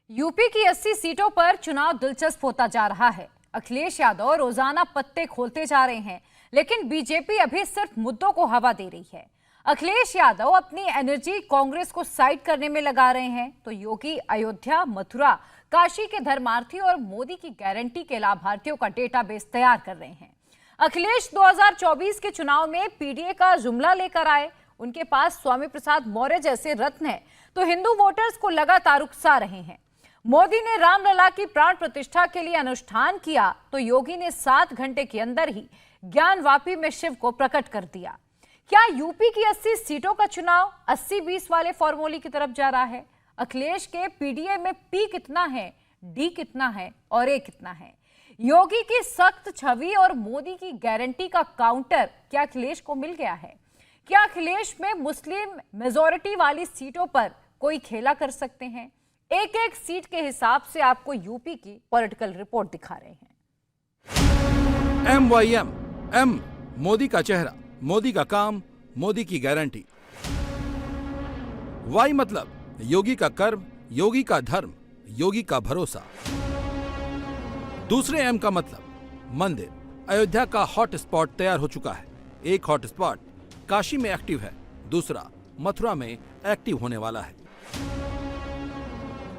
UP की 80 सीटों पर चुनाव दिलचस्प होता जा रहा है। अखिलेश यादव रोजाना पत्ते खोलते जा रहे हैं, लेकिन बीजेपी अभी सिर्फ मुद्दों को हवा दे रही है। अखिलेश यादव अपनी एनर्जी कांग्रेस को साइड करने में लगा रहे हैं, तो योगी अयोध्या, मथुरा, काशी के धर्मार्थी और मोदी की गारंटी के लाभार्थियों का डेटाबेस तैयार कर रहे हैं। अखिलेश 2024 के चुनाव में पीडीए का जुमला लेकर आए। उनके पास स्वामी प्रसाद मौर्य जैसे रत्न हैं, तो हिंदू वोटर्स को लगातार उकसा रहे हैं। मोदी ने रामलला की प्राण प्रतिष्ठा के लिए अनुष्ठान किया, तो योगी ने 7 घंटे के अंदर ही ज्ञानवापी में शिव को प्रकट कर दिया। क्या यूपी की 80 सीटों का चुनाव 80-20 वाले फॉर्मूले की तरफ जा रहा है? अखिलेश के पीडीए में पी कितना है, डी कितना है और ए कितना है? योगी की सख्त छवि और मोदी की गारंटी का काउंटर क्या अखिलेश को मिल गया है? क्या अखिलेश में मुस्लिम मेजॉरिटी वाली सीटों पर कोई खेला कर सकते हैं? एक एक सीट के हिसाब से आपको यूपी की पॉलिटिकल रिपोर्ट दिखा रहे हैं। MYM, M मोदी का चेहरा, मोदी का काम, मोदी की गारंटी। Y मतलब योगी का कर्म, योगी का धर्म, योगी का भरोसा। दूसरे M का मतलब मंदिर। अयोध्या का हॉट स्पॉट तैयार हो चुका है। एक हॉट स्पॉट काशी में एक्टिव है, दूसरा मथुरा में एक्टिव होने वाला है।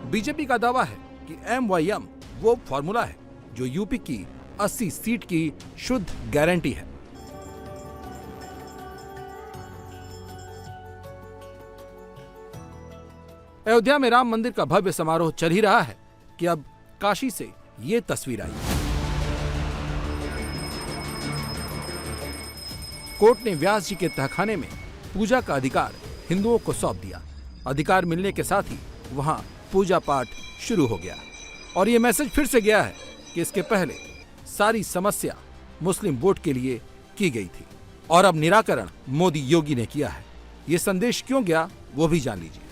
बीजेपी का दावा है कि MYM वो फॉर्मूला है जो यूपी की 80 सीट की शुद्ध गारंटी है। अयोध्या में राम मंदिर का भव्य समारोह चल ही रहा है कि अब काशी से ये तस्वीर आई। कोर्ट ने व्यास जी के तहखाने में पूजा का अधिकार हिंदुओं को सौंप दिया। अधिकार मिलने के साथ ही वहां पूजा पाठ शुरू हो गया और ये मैसेज फिर से गया है कि इसके पहले सारी समस्या मुस्लिम वोट के लिए की गई थी और अब निराकरण मोदी योगी ने किया है। ये संदेश क्यों गया वो भी जान लीजिए।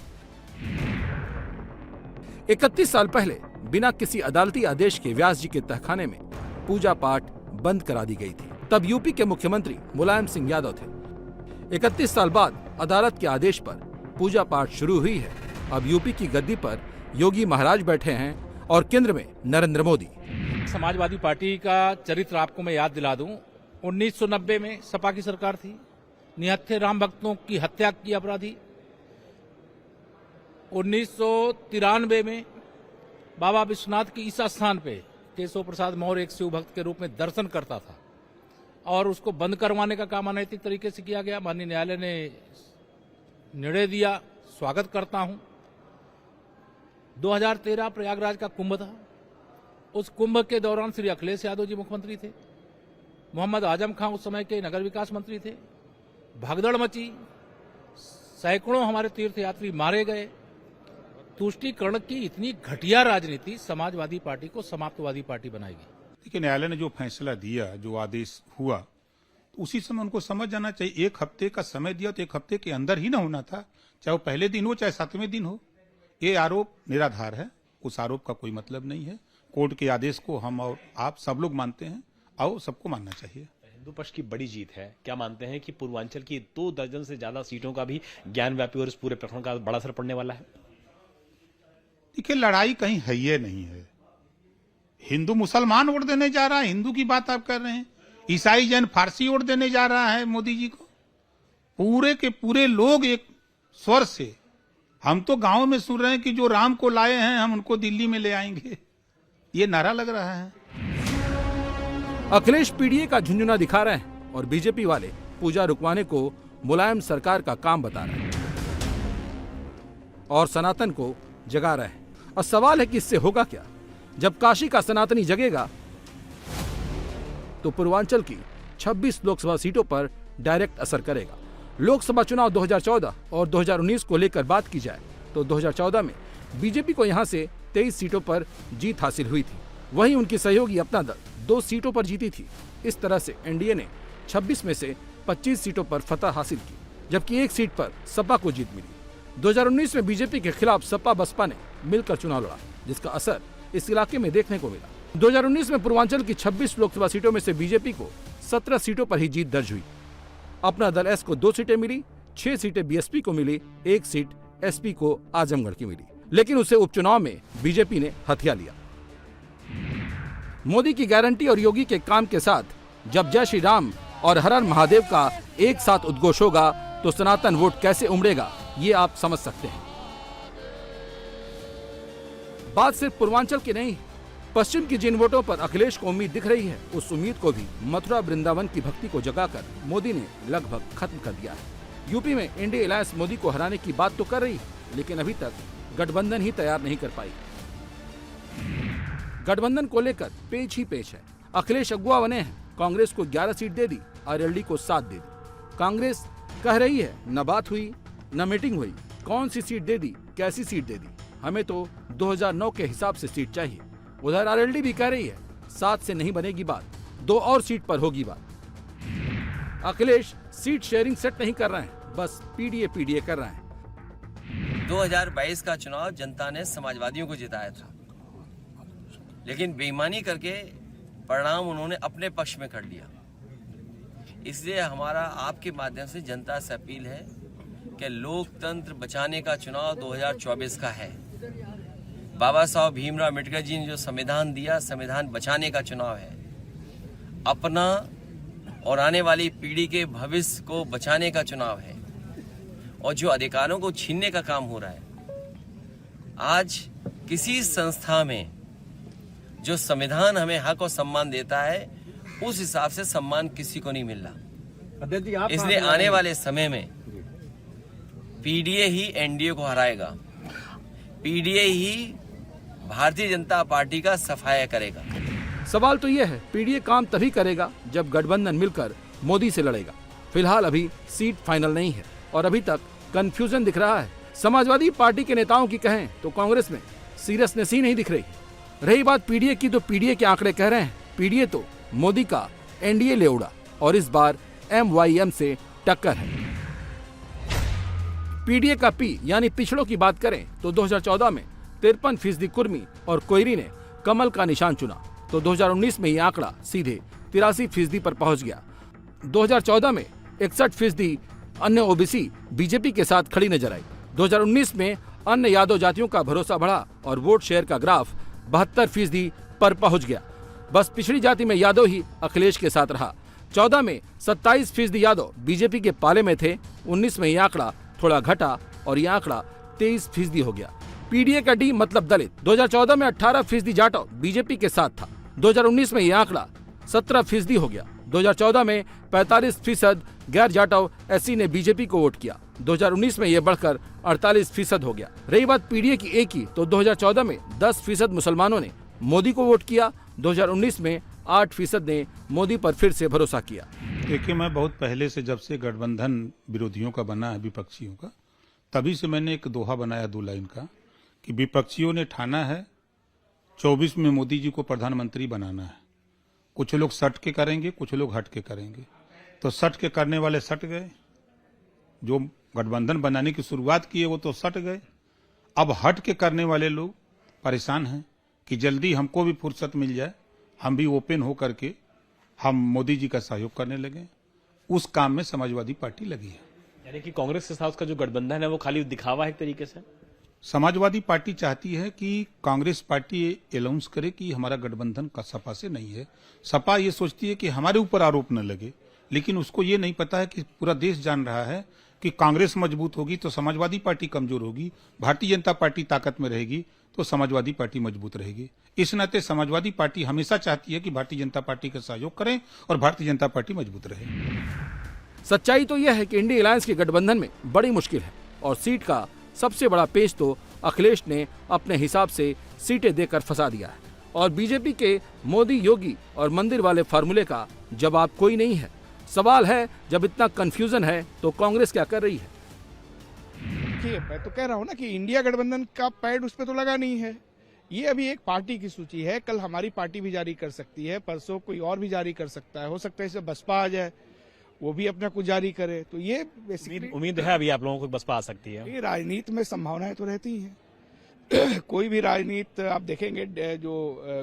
31 साल पहले बिना किसी अदालती आदेश के व्यास जी के तहखाने में पूजा पाठ बंद करा दी गई थी। तब यूपी के मुख्यमंत्री मुलायम सिंह यादव थे। 31 साल बाद अदालत के आदेश पर पूजा पाठ शुरू हुई है। अब यूपी की गद्दी पर योगी महाराज बैठे हैं और केंद्र में नरेंद्र मोदी। समाजवादी पार्टी का चरित्र आपको मैं याद दिला दूं। 1990 में सपा की सरकार थी। निहत्थे राम भक्तों की हत्या की अपराधी। 1993 में बाबा विश्वनाथ की ईसा स्थान पे केशव प्रसाद मौर्य एक शिव भक्त के रूप में दर्शन करता था और उसको बंद करवाने का काम अनैतिक तरीके से किया गया। माननीय न्यायालय ने निर्णय दिया, स्वागत करता हूं। 2013 प्रयागराज का कुंभ था। उस कुंभ के दौरान श्री अखिलेश यादव जी मुख्यमंत्री थे। मोहम्मद आजम खां उस समय के नगर विकास मंत्री थे। भगदड़ मची, सैकड़ों हमारे तीर्थयात्री मारे गए। तुष्टीकरण की इतनी घटिया राजनीति समाजवादी पार्टी को समाप्तवादी पार्टी बनाएगी। देखिए, न्यायालय ने जो फैसला दिया, जो आदेश हुआ, उसी समय उनको समझ जाना चाहिए। 1 हफ्ते का समय दिया तो 1 हफ्ते के अंदर ही ना होना था, चाहे वो पहले दिन हो चाहे 7वें दिन हो। ये आरोप निराधार है, उस आरोप का कोई मतलब नहीं है। कोर्ट के आदेश को हम और आप सब लोग मानते हैं और सबको मानना चाहिए। हिंदू पक्ष की बड़ी जीत है। क्या मानते हैं कि पूर्वांचल की 2 दर्जन से ज्यादा सीटों का भी ज्ञानव्यापी और इस पूरे प्रकरण का बड़ा असर पड़ने वाला है? देखिए, लड़ाई कहीं है ये नहीं है। हिंदू मुसलमान वोट देने जा रहा है, हिंदू की बात आप कर रहे हैं। ईसाई जैन फारसी वोट देने जा रहा है मोदी जी को। पूरे के पूरे लोग एक स्वर से, हम तो गांव में सुन रहे हैं कि जो राम को लाए हैं हम उनको दिल्ली में ले आएंगे, ये नारा लग रहा है। अखिलेश पीडीए का झुंझुना दिखा रहे हैं और बीजेपी वाले पूजा रुकवाने को मुलायम सरकार का काम बता रहे हैं और सनातन को जगा रहे हैं। और सवाल है कि इससे होगा क्या? जब काशी का सनातनी जगेगा तो पूर्वांचल की 26 लोकसभा सीटों पर डायरेक्ट असर करेगा। लोकसभा चुनाव 2014 और 2019 को लेकर बात की जाए तो 2014 में बीजेपी को यहां से 23 सीटों पर जीत हासिल हुई थी। वहीं उनकी सहयोगी अपना दल 2 सीटों पर जीती थी। इस तरह से एनडीए ने 26 में से 25 सीटों पर फतह हासिल की, जबकि 1 सीट पर सपा को जीत मिली। 2019 में बीजेपी के खिलाफ सपा बसपा ने मिलकर चुनाव लड़ा, जिसका असर इस इलाके में देखने को मिला। 2019 में पूर्वांचल की 26 लोकसभा सीटों में से बीजेपी को 17 सीटों पर ही जीत दर्ज हुई। अपना दल एस को 2 सीटें मिली, 6 सीटें बीएसपी को मिली, 1 सीट एसपी को आजमगढ़ की मिली। लेकिन उसे उपचुनाव में बीजेपी ने हथिया लिया। मोदी की गारंटी और योगी के काम के साथ जब जय श्री राम और हर हर महादेव का एक साथ उद्घोष होगा तो सनातन वोट कैसे उमड़ेगा, ये आप समझ सकते हैं। बात सिर्फ पूर्वांचल की नहीं, पश्चिम की जिन वोटों पर अखिलेश को उम्मीद दिख रही है, उस उम्मीद को भी मथुरा वृंदावन की भक्ति को जगाकर मोदी ने लगभग खत्म कर दिया है। यूपी में इंडिया अलायंस मोदी को हराने की बात तो कर रही है, लेकिन अभी तक गठबंधन ही तैयार नहीं कर पाई। गठबंधन को लेकर पेच ही पेच है। अखिलेश अगुवा बने हैं, कांग्रेस को 11 सीट दे दी, आरएलडी को 7 दे दी। कांग्रेस कह रही है न बात हुई न मीटिंग हुई, कौन सी सीट दे दी, कैसी सीट दे दी, हमें तो 2009 के हिसाब से सीट चाहिए। उधर आरएलडी भी कह रही है 7 से नहीं बनेगी बात, 2 और सीट पर होगी बात। अखिलेश सीट शेयरिंग सेट नहीं कर रहे हैं, बस पीडीए कर रहे हैं। 2022 का चुनाव जनता ने समाजवादियों को जिताया था, लेकिन बेईमानी करके परिणाम उन्होंने अपने पक्ष में कर लिया। इसलिए हमारा आपके माध्यम से जनता से अपील है कि लोकतंत्र बचाने का चुनाव 2024 का है। बाबा साहब भीमराव अम्बेडकर जी ने जो संविधान दिया, संविधान बचाने का चुनाव है। अपना और आने वाली पीढ़ी के भविष्य को बचाने का चुनाव है। और जो अधिकारों को छीनने का काम हो रहा है, आज किसी संस्था में जो संविधान हमें हक और सम्मान देता है, उस हिसाब से सम्मान किसी को नहीं मिल रहा। इसलिए आने वाले समय में पीडीए ही एनडीए को हराएगा, पीडीए ही भारतीय जनता पार्टी का सफाया करेगा। सवाल तो यह है, पीडीए काम तभी करेगा जब गठबंधन मिलकर मोदी से लड़ेगा। फिलहाल अभी सीट फाइनल नहीं है और अभी तक कंफ्यूजन दिख रहा है। समाजवादी पार्टी के नेताओं की कहें तो कांग्रेस में सीरियसनेस ही नहीं दिख रही। रही बात पीडीए की, तो पीडीए के आंकड़े कह रहे हैं पीडीए तो मोदी का एनडीए ले उड़ा और इस बार एमवाईएम से टक्कर है। पीडीए का पी यानी पिछड़ों की बात करें तो 2014 में 53% कुर्मी और कोयरी ने कमल का निशान चुना, तो 2019 में ये आंकड़ा सीधे 83% पर पहुंच गया। 2014 में 61% अन्य ओबीसी बीजेपी के साथ खड़ी नजर आई। 2019 में अन्य यादव जातियों का भरोसा बढ़ा और वोट शेयर का ग्राफ 72% पर पहुंच गया। बस पिछड़ी जाति में यादव ही अखिलेश के साथ रहा। 14 में 27% यादव बीजेपी के पाले में थे। 19 में यह आंकड़ा थोड़ा घटा और यह आंकड़ा 23% हो गया। पीडीए का डी मतलब दलित। 2014 में 18% जाटव बीजेपी के साथ था। 2019 में यह आंकड़ा 17% हो गया। 2014 में 45% गैर जाटव एससी ने बीजेपी को वोट किया। 2019 में यह बढ़कर 48% हो गया। रही बात पीडीए की ए की, तो 2014 में 10% मुसलमानों ने मोदी को वोट किया। 2019 में 8% ने मोदी पर फिर से भरोसा किया। देखिए, मैं बहुत पहले से, जब से गठबंधन विरोधियों का बना है, विपक्षियों का, तभी से मैंने एक दोहा बनाया 2 लाइन का कि विपक्षियों ने ठाना है 24 में मोदी जी को प्रधानमंत्री बनाना है। कुछ लोग सट के करेंगे, कुछ लोग हट के करेंगे। तो सट के करने वाले सट गए, जो गठबंधन बनाने की शुरुआत की है वो तो सट गए। अब हट के करने वाले लोग परेशान हैं कि जल्दी हमको भी फुर्सत मिल जाए, हम भी ओपन हो करके हम मोदी जी का सहयोग करने लगे। उस काम में समाजवादी पार्टी लगी है। यानी कि कांग्रेस के साथ उसका जो गठबंधन है वो खाली दिखावा है एक तरीके से। समाजवादी पार्टी चाहती है कि कांग्रेस पार्टी अनाउंस करे कि हमारा गठबंधन का सपा से नहीं है। सपा ये सोचती है कि हमारे ऊपर आरोप न लगे, लेकिन उसको ये नहीं पता है कि पूरा देश जान रहा है कि कांग्रेस मजबूत होगी तो समाजवादी पार्टी कमजोर होगी, भारतीय जनता पार्टी ताकत में रहेगी तो समाजवादी पार्टी मजबूत रहेगी। इस नाते समाजवादी पार्टी हमेशा चाहती है कि भारतीय जनता पार्टी का सहयोग करें और भारतीय जनता पार्टी मजबूत रहे। सच्चाई तो यह है कि इंडिया अलायंस के गठबंधन में बड़ी मुश्किल है और सीट का सबसे बड़ा पेच तो अखिलेश ने अपने हिसाब से सीटें देकर फंसा दिया है और बीजेपी के मोदी, योगी और मंदिर वाले फार्मूले का जवाब कोई नहीं है। सवाल है, जब इतना कंफ्यूजन है तो कांग्रेस क्या कर रही है? देखिए, मैं तो कह रहा हूँ ना कि इंडिया गठबंधन का पैड उस पर तो लगा नहीं है। ये अभी एक पार्टी की सूची है, कल हमारी पार्टी भी जारी कर सकती है, परसों कोई और भी जारी कर सकता है। हो सकता है इससे बसपा आ जाए, वो भी अपना कुछ जारी करे। तो ये उम्मीद है अभी आप लोगों को बसपा आ सकती है। ये राजनीति में संभावनाएं तो रहती हैं। कोई भी राजनीति आप देखेंगे जो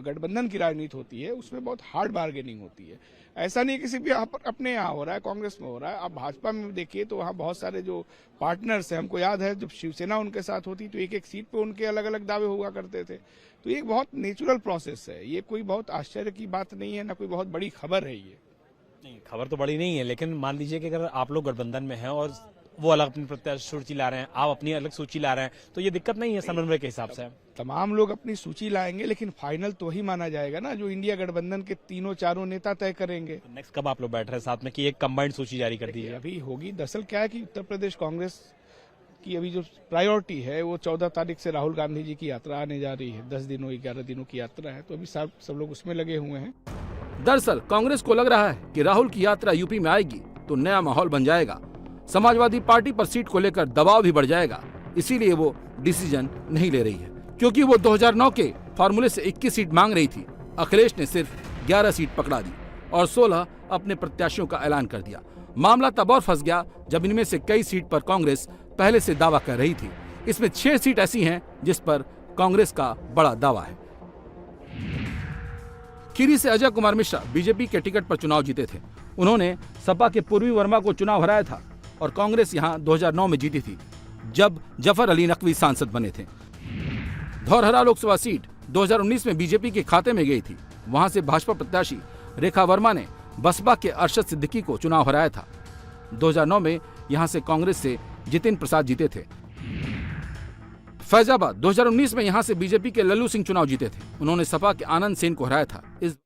गठबंधन की राजनीति होती है उसमें बहुत हार्ड बार्गेनिंग होती है। ऐसा नहीं किसी भी अपने यहाँ हो रहा है, कांग्रेस में हो रहा है। आप भाजपा में देखिए तो वहाँ बहुत सारे जो पार्टनर्स हैं, हमको याद है जब शिवसेना उनके साथ होती तो एक एक सीट पे उनके अलग अलग दावे हुआ करते थे। तो ये बहुत नेचुरल प्रोसेस है, ये कोई बहुत आश्चर्य की बात नहीं है, ना कोई बहुत बड़ी खबर है ये। नहीं, खबर तो बड़ी नहीं है, लेकिन मान लीजिए कि अगर आप लोग गठबंधन में हैं और वो अलग अपनी प्रत्याशी सूची ला रहे हैं, आप अपनी अलग सूची ला रहे हैं, तो ये दिक्कत नहीं है समन्वय के हिसाब से? तमाम लोग अपनी सूची लाएंगे, लेकिन फाइनल तो वही माना जाएगा ना जो इंडिया गठबंधन के तीनों चारों नेता तय करेंगे। तो नेक्स्ट कब आप लोग बैठ रहे हैं साथ में कि एक कंबाइंड सूची जारी कर दीजिए? अभी होगी। दरअसल क्या है कि उत्तर प्रदेश कांग्रेस की अभी जो प्रायोरिटी है वो 14 तारीख से राहुल गांधी जी की यात्रा आने जा रही है। 10 दिनों 11 दिनों की यात्रा है, तो अभी सब लोग उसमें लगे हुए हैं। दरअसल कांग्रेस को लग रहा है कि राहुल की यात्रा यूपी में आएगी तो नया माहौल बन जाएगा, समाजवादी पार्टी पर सीट को लेकर दबाव भी बढ़ जाएगा। इसीलिए वो डिसीजन नहीं ले रही है, क्योंकि वो 2009 के फार्मूले से 21 सीट मांग रही थी। अखिलेश ने सिर्फ 11 सीट पकड़ा दी और 16 अपने प्रत्याशियों का ऐलान कर दिया। मामला तब और फंस गया जब इनमें से कई सीट पर कांग्रेस पहले से दावा कर रही थी। इसमें 6 सीट ऐसी हैं जिस पर कांग्रेस का बड़ा दावा है। खीरी से अजय कुमार मिश्रा बीजेपी के टिकट पर चुनाव जीते थे। उन्होंने सपा के पूर्वी वर्मा को चुनाव हराया था और कांग्रेस यहां 2009 में जीती थी, जब जफर अली नकवी सांसद बने थे। धौरहरा लोकसभा सीट 2019 में बीजेपी के खाते में गई थी। वहां से भाजपा प्रत्याशी रेखा वर्मा ने बसपा के अरशद सिद्दीकी को चुनाव हराया था। 2009 में यहां से कांग्रेस से जितिन प्रसाद जीते थे। फैजाबाद 2019 में यहां से बीजेपी के लल्लू सिंह चुनाव जीते थे। उन्होंने सपा के आनंद सेन को हराया था। इस